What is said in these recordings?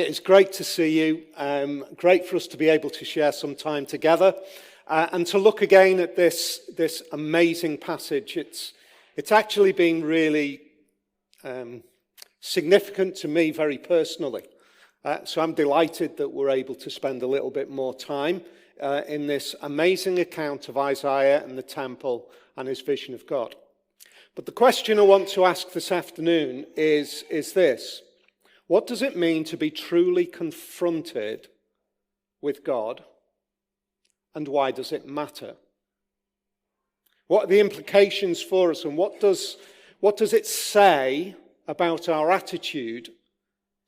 It is great to see you. Great for us to be able to share some time together and to look again at this amazing passage. It's actually been really significant to me very personally. So I'm delighted that we're able to spend a little bit more time in this amazing account of Isaiah and the temple and his vision of God. But the question I want to ask this afternoon is this. What does it mean to be truly confronted with God, and why does it matter? What are the implications for us, and what does it say about our attitude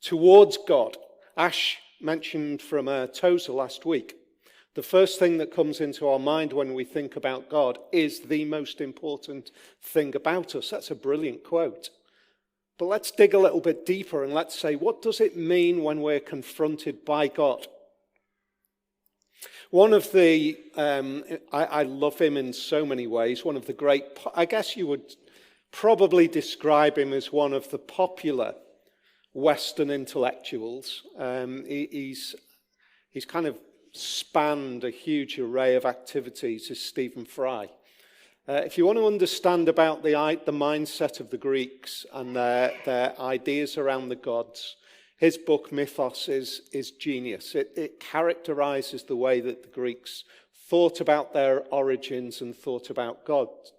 towards God? Ash mentioned from Tozer last week, the first thing that comes into our mind when we think about God is the most important thing about us. That's a brilliant quote. But let's dig a little bit deeper and let's say, what does it mean when we're confronted by God? One of the, I love him in so many ways, one of the great, I guess you would probably describe him as one of the popular Western intellectuals. He's kind of spanned a huge array of activities, is Stephen Fry. If you want to understand about the mindset of the Greeks and their ideas around the gods, his book Mythos is genius. It characterizes the way that the Greeks thought about their origins and thought about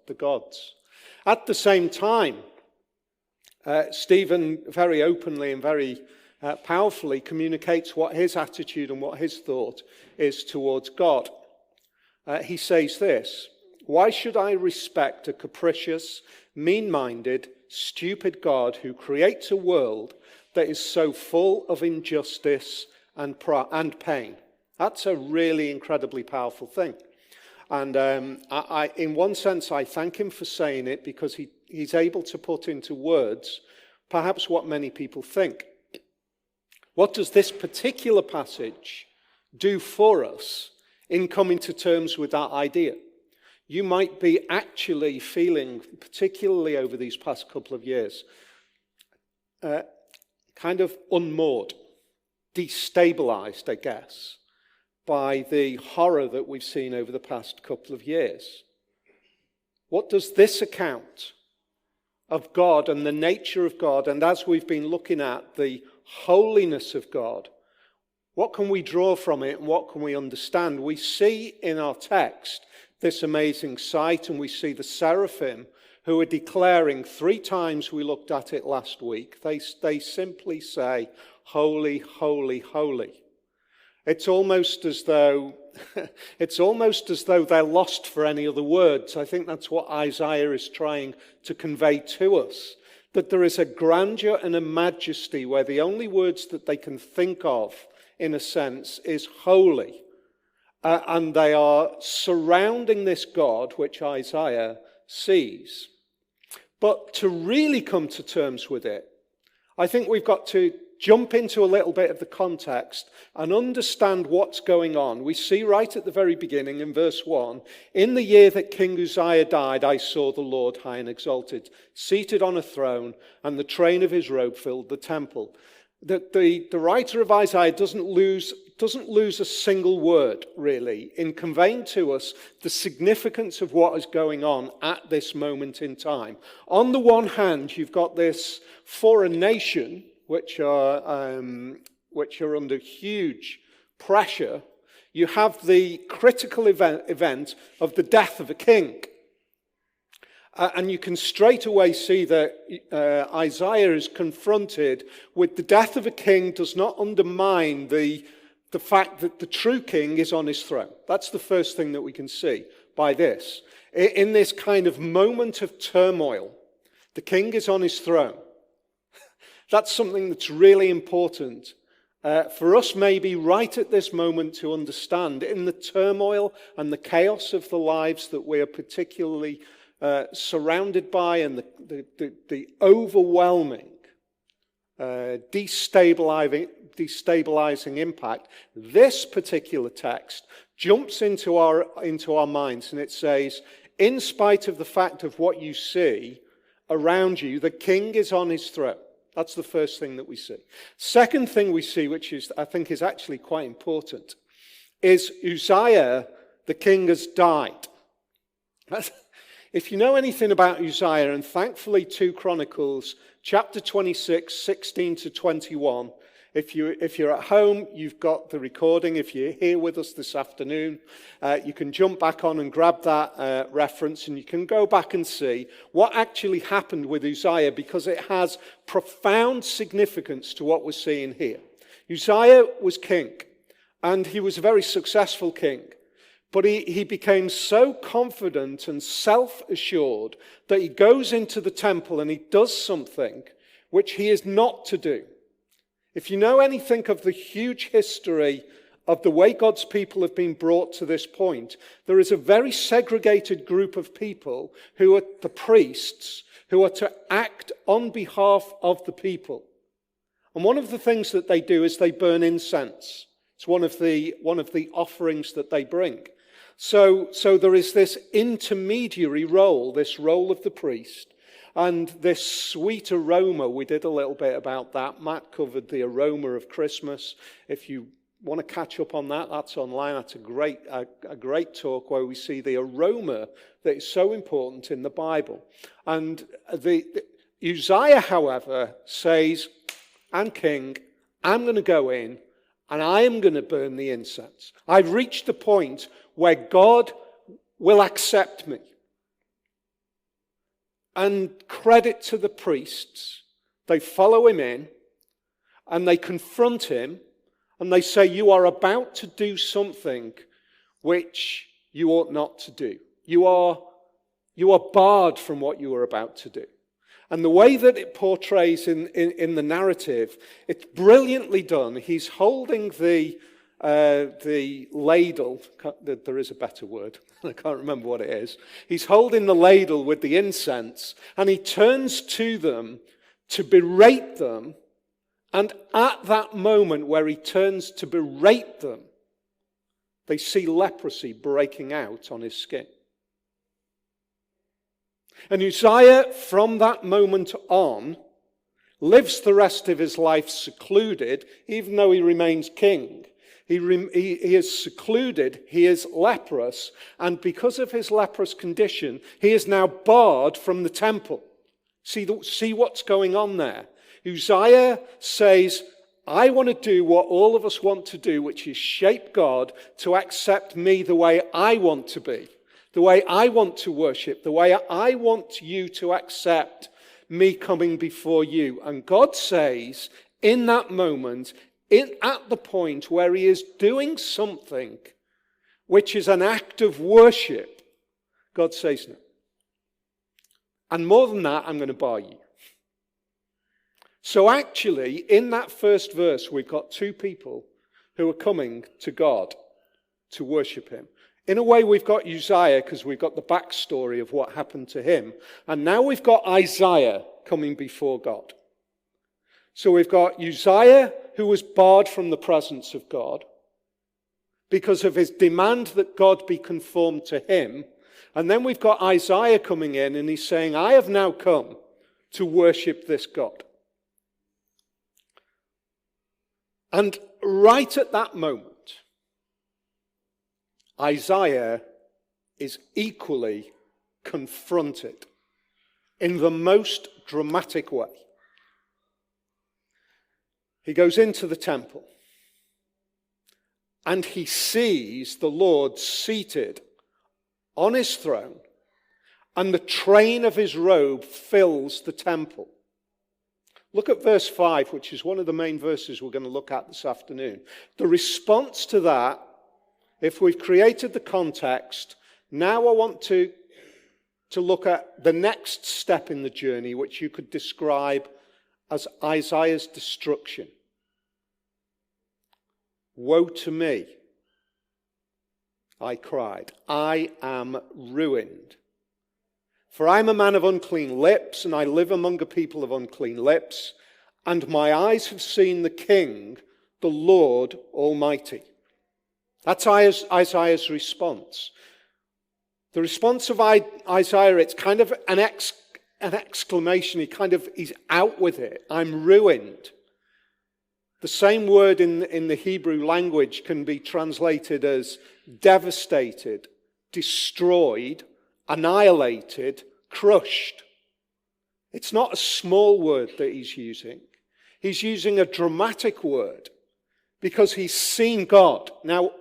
the gods. At the same time, Stephen very openly and very powerfully communicates what his attitude and what his thought is towards God. He says this: "Why should I respect a capricious, mean-minded, stupid God who creates a world that is so full of injustice and pain?" That's a really incredibly powerful thing. And in one sense, I thank him for saying it, because he's able to put into words perhaps what many people think. What does this particular passage do for us in coming to terms with that idea? You might be actually feeling, particularly over these past couple of years, kind of unmoored, destabilized, I guess, by the horror that we've seen over the past couple of years. What does this account of God and the nature of God, and as we've been looking at the holiness of God, what can we draw from it and what can we understand? We see in our text this amazing sight, and we see the seraphim who are declaring 3 times, we looked at it last week, they simply say, "Holy, holy, holy." It's almost as though they're lost for any other words. I think that's what Isaiah is trying to convey to us, that there is a grandeur and a majesty where the only words that they can think of, in a sense, is holy. And they are surrounding this God which Isaiah sees. But to really come to terms with it, I think we've got to jump into a little bit of the context and understand what's going on. We see right at the very beginning in verse 1, "In the year that King Uzziah died, I saw the Lord high and exalted, seated on a throne, and the train of his robe filled the temple." The writer of Isaiah doesn't lose a single word, really, in conveying to us the significance of what is going on at this moment in time. On the one hand, you've got this foreign nation, which are under huge pressure. You have the critical event of the death of a king. And you can straight away see that Isaiah is confronted with the death of a king does not undermine the fact that the true king is on his throne. That's the first thing that we can see by this. In this kind of moment of turmoil, the king is on his throne. That's something that's really important for us maybe right at this moment to understand. In the turmoil and the chaos of the lives that we are particularly surrounded by, and the overwhelming, destabilizing impact, this particular text jumps into our minds, and it says, in spite of the fact of what you see around you, the king is on his throne. That's the first thing that we see. Second thing we see, which I think is actually quite important, is Uzziah, the king, has died. If you know anything about Uzziah, and thankfully 2 Chronicles, chapter 26, 16 to 21, if you're at home, you've got the recording. If you're here with us this afternoon, you can jump back on and grab that reference, and you can go back and see what actually happened with Uzziah, because it has profound significance to what we're seeing here. Uzziah was king, and he was a very successful king. But he became so confident and self-assured that he goes into the temple and he does something which he is not to do. If you know anything of the huge history of the way God's people have been brought to this point, there is a very segregated group of people who are the priests, who are to act on behalf of the people. And one of the things that they do is they burn incense. It's one of the offerings that they bring. So there is this intermediary role, this role of the priest, and this sweet aroma. We did a little bit about that. Matt covered the aroma of Christmas. If you want to catch up on that, that's online. That's a great talk where we see the aroma that is so important in the Bible. And Uzziah, however, says, "I'm king, I'm going to go in, and I am going to burn the incense. I've reached the point where God will accept me." And credit to the priests, they follow him in, and they confront him, and they say, "You are about to do something which you ought not to do. You are barred from what you are about to do." And the way that it portrays in the narrative, it's brilliantly done. He's holding the ladle. There is a better word. I can't remember what it is. He's holding the ladle with the incense, and he turns to them to berate them. And at that moment where he turns to berate them, they see leprosy breaking out on his skin. And Uzziah, from that moment on, lives the rest of his life secluded, even though he remains king. He is secluded, he is leprous, and because of his leprous condition, he is now barred from the temple. See what's going on there? Uzziah says, "I want to do what all of us want to do, which is shape God to accept me the way I want to be, the way I want to worship, the way I want you to accept me coming before you." And God says, in that moment, at the point where he is doing something which is an act of worship, God says no. And more than that, I'm going to bar you. So actually, in that first verse, we've got 2 people who are coming to God to worship him. In a way, we've got Uzziah because we've got the backstory of what happened to him. And now we've got Isaiah coming before God. So we've got Uzziah, who was barred from the presence of God because of his demand that God be conformed to him. And then we've got Isaiah coming in, and he's saying, "I have now come to worship this God." And right at that moment, Isaiah is equally confronted in the most dramatic way. He goes into the temple, and he sees the Lord seated on his throne, and the train of his robe fills the temple. Look at verse 5, which is one of the main verses we're going to look at this afternoon. The response to that, if we've created the context, now I want to look at the next step in the journey, which you could describe as Isaiah's destruction. "Woe to me," I cried. "I am ruined. For I am a man of unclean lips, and I live among a people of unclean lips, and my eyes have seen the King, the Lord Almighty." That's Isaiah's response. The response of Isaiah, it's kind of an an exclamation. He's out with it. I'm ruined. The same word in the Hebrew language can be translated as devastated, destroyed, annihilated, crushed. It's not a small word that he's using. He's using a dramatic word because he's seen God. Now,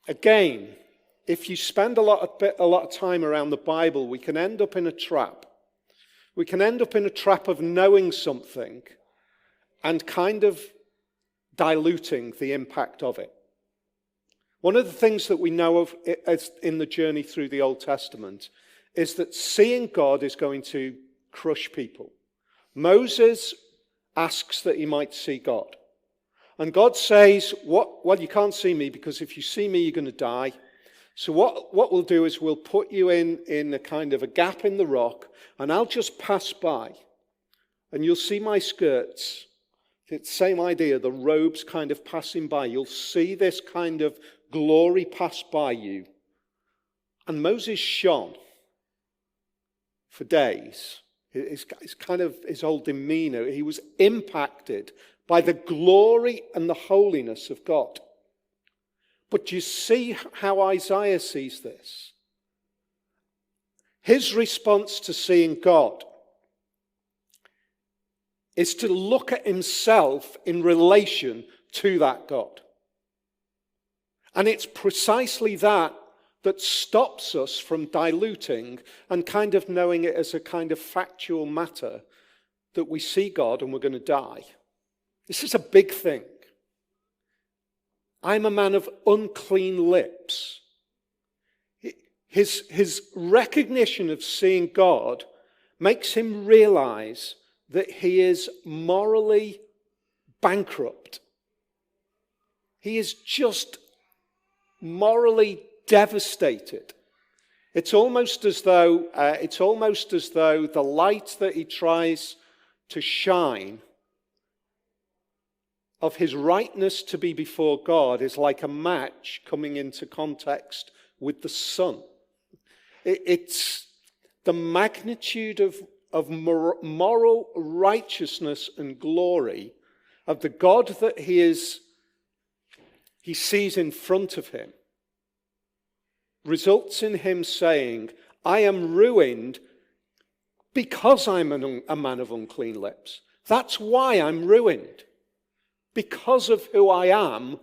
again, if you spend a lot of time around the Bible, we can end up in a trap. We can end up in a trap of knowing something and kind of diluting the impact of it. One of the things that we know of in the journey through the Old Testament is that seeing God is going to crush people. Moses asks that he might see God. And God says, well, you can't see me because if you see me, you're going to die. So what we'll do is we'll put you in a kind of a gap in the rock, and I'll just pass by. And you'll see my skirts. It's the same idea, the robes kind of passing by. You'll see this kind of glory pass by you. And Moses shone for days. It's kind of his whole demeanor. He was impacted by the glory and the holiness of God. But you see how Isaiah sees this. His response to seeing God is to look at himself in relation to that God. And it's precisely that stops us from diluting and kind of knowing it as a kind of factual matter that we see God and we're going to die. This is a big thing. I'm a man of unclean lips. His recognition of seeing God makes him realize that he is morally bankrupt. He is just morally devastated. It's almost as though the light that he tries to shine of his rightness to be before God is like a match coming into context with the sun. It's the magnitude of moral righteousness and glory of the God that he sees in front of him results in him saying, I am ruined because I'm a man of unclean lips. That's why I'm ruined. Because of who I am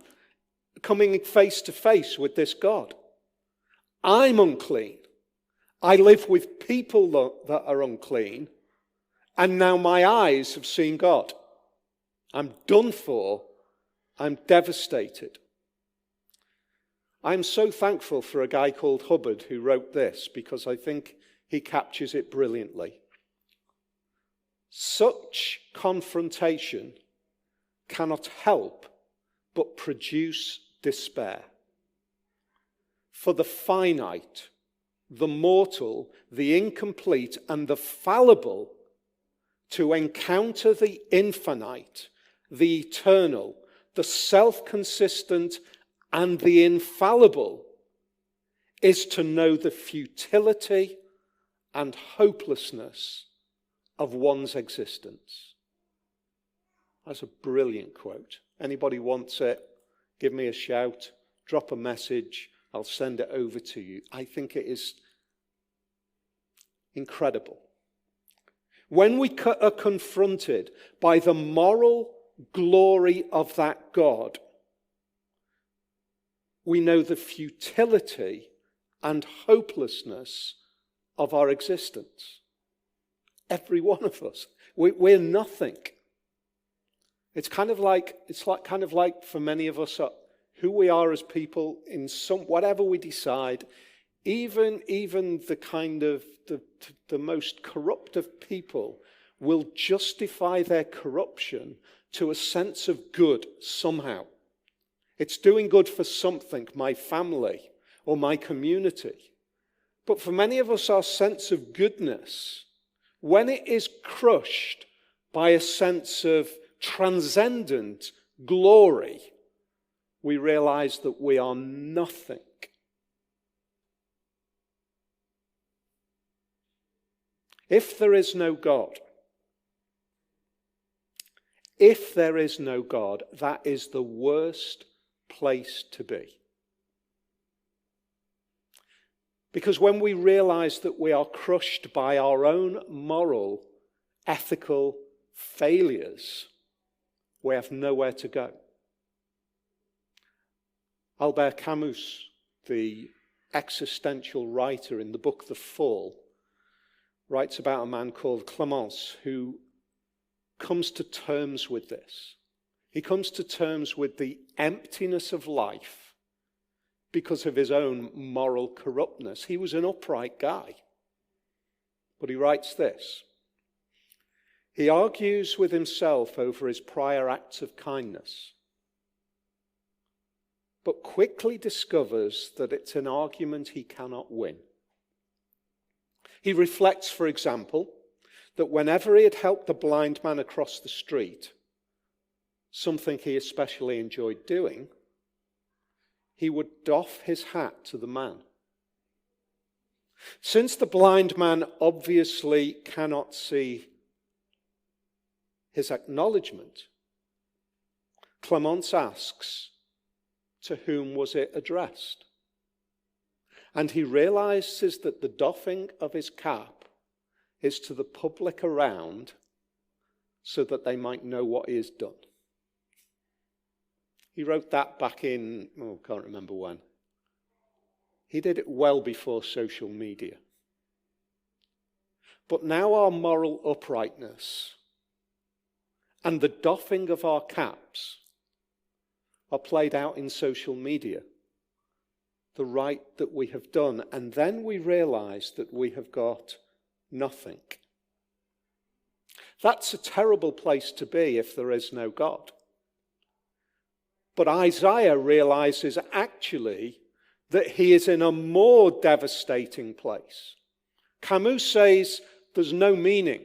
coming face to face with this God. I'm unclean. I live with people that are unclean. And now my eyes have seen God. I'm done for. I'm devastated. I'm so thankful for a guy called Hubbard who wrote this because I think he captures it brilliantly. Such confrontation cannot help but produce despair. For the finite, the mortal, the incomplete, and the fallible to encounter the infinite, the eternal, the self-consistent, and the infallible is to know the futility and hopelessness of one's existence. That's a brilliant quote. Anybody wants it, give me a shout, drop a message, I'll send it over to you. I think it is incredible. When we are confronted by the moral glory of that God, we know the futility and hopelessness of our existence. Every one of us. We're nothing. It's kind of like for many of us, who we are as people in whatever we decide, even the kind of the most corrupt of people will justify their corruption to a sense of good somehow. It's doing good for something, my family or my community. But for many of us, our sense of goodness, when it is crushed by a sense of transcendent glory, we realize that we are nothing. If there is no God, if there is no God, that is the worst place to be. Because when we realize that we are crushed by our own moral, ethical failures, we have nowhere to go. Albert Camus, the existential writer in the book The Fall, writes about a man called Clémence who comes to terms with this. He comes to terms with the emptiness of life because of his own moral corruptness. He was an upright guy. But he writes this. He argues with himself over his prior acts of kindness, but quickly discovers that it's an argument he cannot win. He reflects, for example, that whenever he had helped the blind man across the street, something he especially enjoyed doing, he would doff his hat to the man. Since the blind man obviously cannot see his acknowledgement, Clémence asks, to whom was it addressed? And he realizes that the doffing of his cap is to the public around so that they might know what he has done. He wrote that back in, can't remember when. He did it well before social media. But now our moral uprightness and the doffing of our caps are played out in social media. The right that we have done, and then we realize that we have got nothing. That's a terrible place to be if there is no God. But Isaiah realizes actually that he is in a more devastating place. Camus says there's no meaning,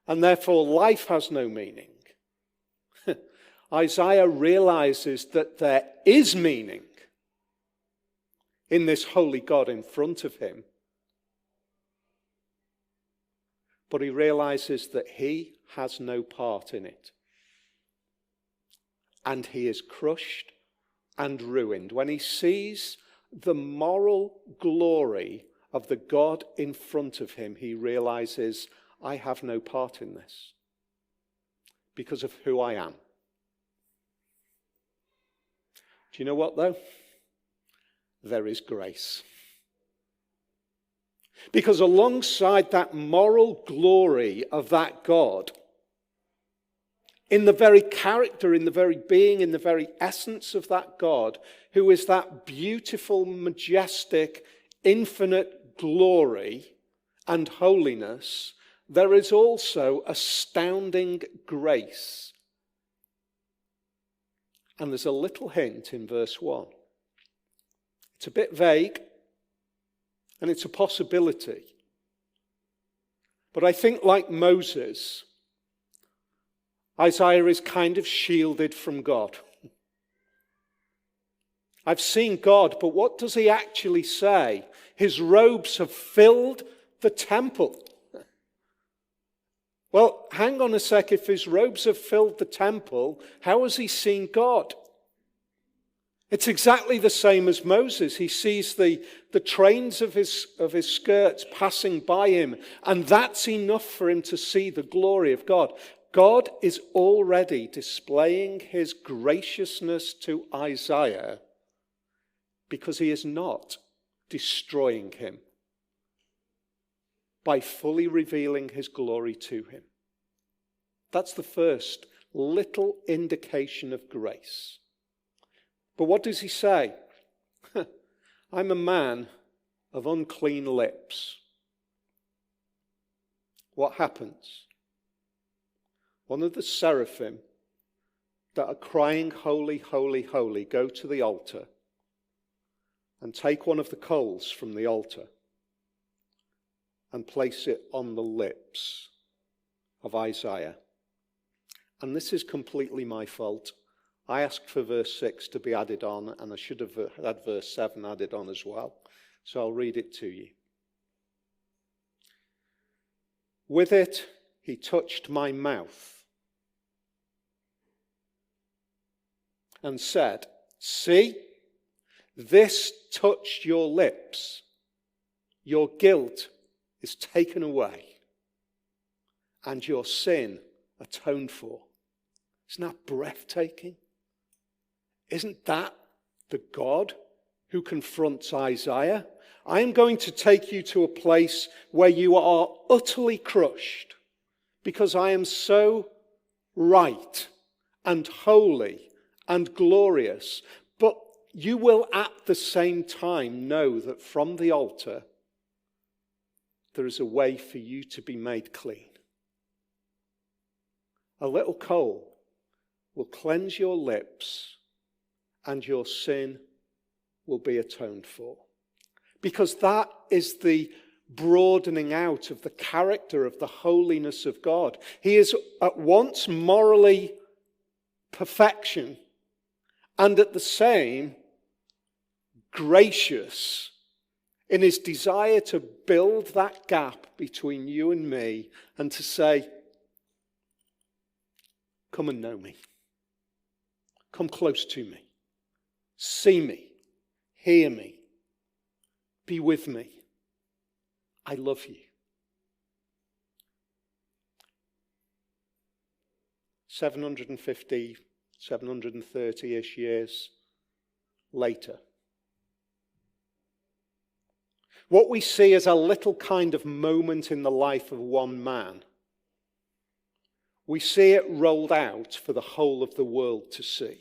and therefore life has no meaning. Isaiah realizes that there is meaning in this holy God in front of him. But he realizes that he has no part in it. And he is crushed and ruined. When he sees the moral glory of the God in front of him, he realizes, I have no part in this because of who I am. Do you know what, though? There is grace. Because alongside that moral glory of that God, in the very character, in the very being, in the very essence of that God, who is that beautiful, majestic, infinite glory and holiness, there is also astounding grace. And there's a little hint in verse 1. It's a bit vague, and it's a possibility. But I think, like Moses, Isaiah is kind of shielded from God. I've seen God, but what does he actually say? His robes have filled the temple. Well, hang on a sec. If his robes have filled the temple, how has he seen God? It's exactly the same as Moses. He sees the trains of his skirts passing by him, and that's enough for him to see the glory of God. God is already displaying his graciousness to Isaiah because he is not destroying him by fully revealing his glory to him. That's the first little indication of grace. But what does he say? I'm a man of unclean lips. What happens? One of the seraphim that are crying, holy, holy, holy, go to the altar and take one of the coals from the altar and place it on the lips of Isaiah. And this is completely my fault. I asked for verse 6 to be added on, and I should have had verse 7 added on as well. So I'll read it to you. With it, he touched my mouth and said, see, this touched your lips. Your guilt is taken away and your sin atoned for. Isn't that breathtaking? Isn't that the God who confronts Isaiah? I am going to take you to a place where you are utterly crushed because I am so right and holy and glorious. But you will at the same time know that from the altar there is a way for you to be made clean. A little coal will cleanse your lips and your sin will be atoned for. Because that is the broadening out of the character of the holiness of God. He is at once morally perfection and at the same gracious in his desire to build that gap between you and me and to say, come and know me. Come close to me. See me. Hear me. Be with me. I love you. 750, 730-ish years later, what we see is a little kind of moment in the life of one man. We see it rolled out for the whole of the world to see.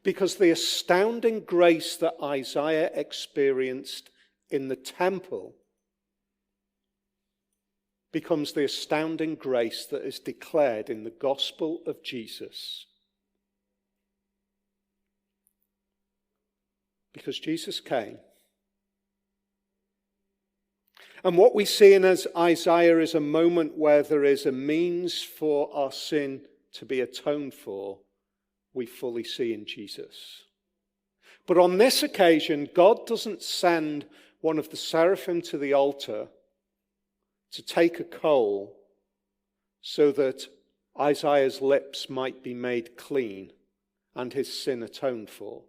Because the astounding grace that Isaiah experienced in the temple becomes the astounding grace that is declared in the gospel of Jesus. Because Jesus came. And what we see in Isaiah is a moment where there is a means for our sin to be atoned for, we fully see in Jesus. But on this occasion, God doesn't send one of the seraphim to the altar to take a coal so that Isaiah's lips might be made clean and his sin atoned for.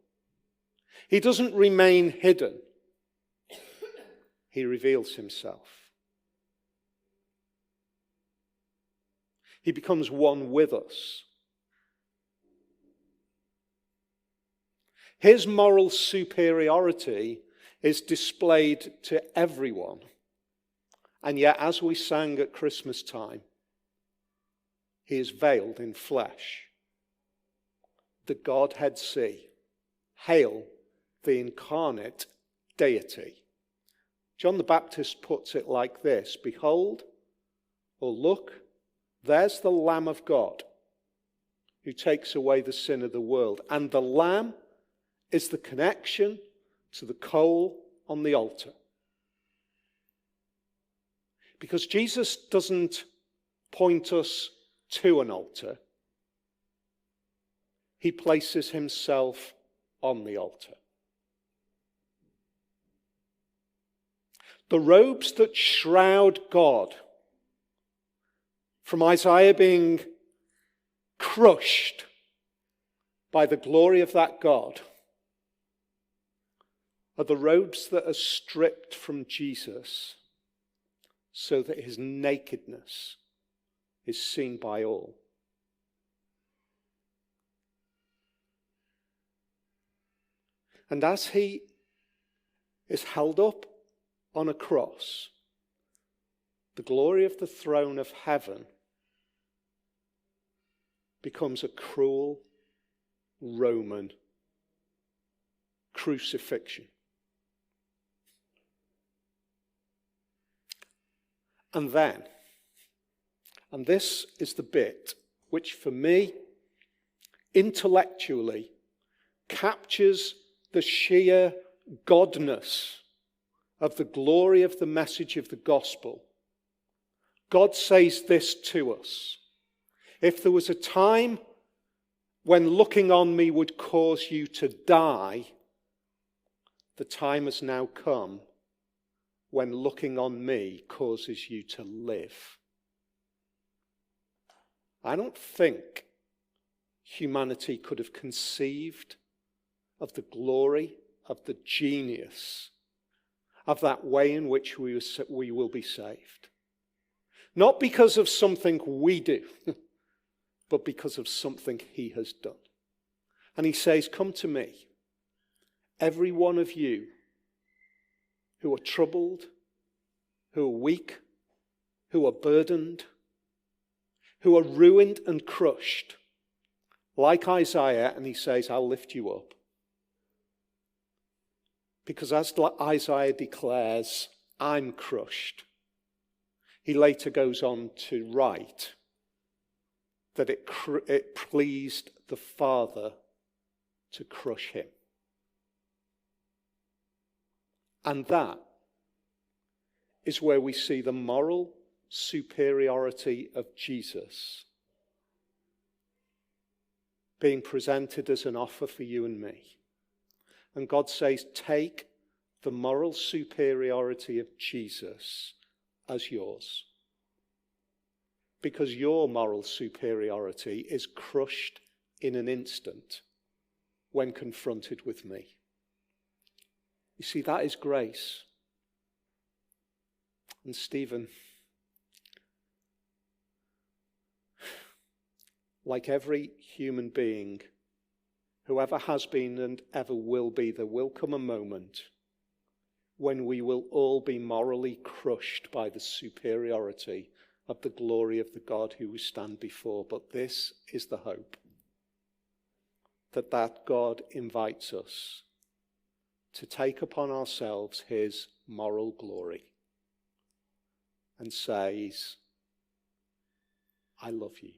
He doesn't remain hidden. He reveals himself. He becomes one with us. His moral superiority is displayed to everyone. And yet, as we sang at Christmas time, he is veiled in flesh. The Godhead see. Hail the incarnate deity. John the Baptist puts it like this: behold, or look, there's the Lamb of God who takes away the sin of the world. And the Lamb is the connection to the coal on the altar. Because Jesus doesn't point us to an altar. He places himself on the altar. The robes that shroud God, from Isaiah being crushed by the glory of that God, are the robes that are stripped from Jesus so that his nakedness is seen by all. And as he is held up on a cross, the glory of the throne of heaven becomes a cruel Roman crucifixion. And then, and this is the bit which for me, intellectually, captures the sheer godness of the glory of the message of the gospel. God says this to us: if there was a time when looking on me would cause you to die, the time has now come when looking on me causes you to live. I don't think humanity could have conceived of the glory, of the genius, of that way in which we will be saved. Not because of something we do, but because of something he has done. And he says, come to me, every one of you who are troubled, who are weak, who are burdened, who are ruined and crushed, like Isaiah, and he says, I'll lift you up. Because as Isaiah declares, I'm crushed, he later goes on to write that it pleased the Father to crush him. And that is where we see the moral superiority of Jesus being presented as an offer for you and me. And God says, take the moral superiority of Jesus as yours. Because your moral superiority is crushed in an instant when confronted with me. You see, that is grace. And Stephen, like every human being, whoever has been and ever will be, there will come a moment when we will all be morally crushed by the superiority of the glory of the God who we stand before. But this is the hope, that God invites us to take upon ourselves his moral glory and says, I love you.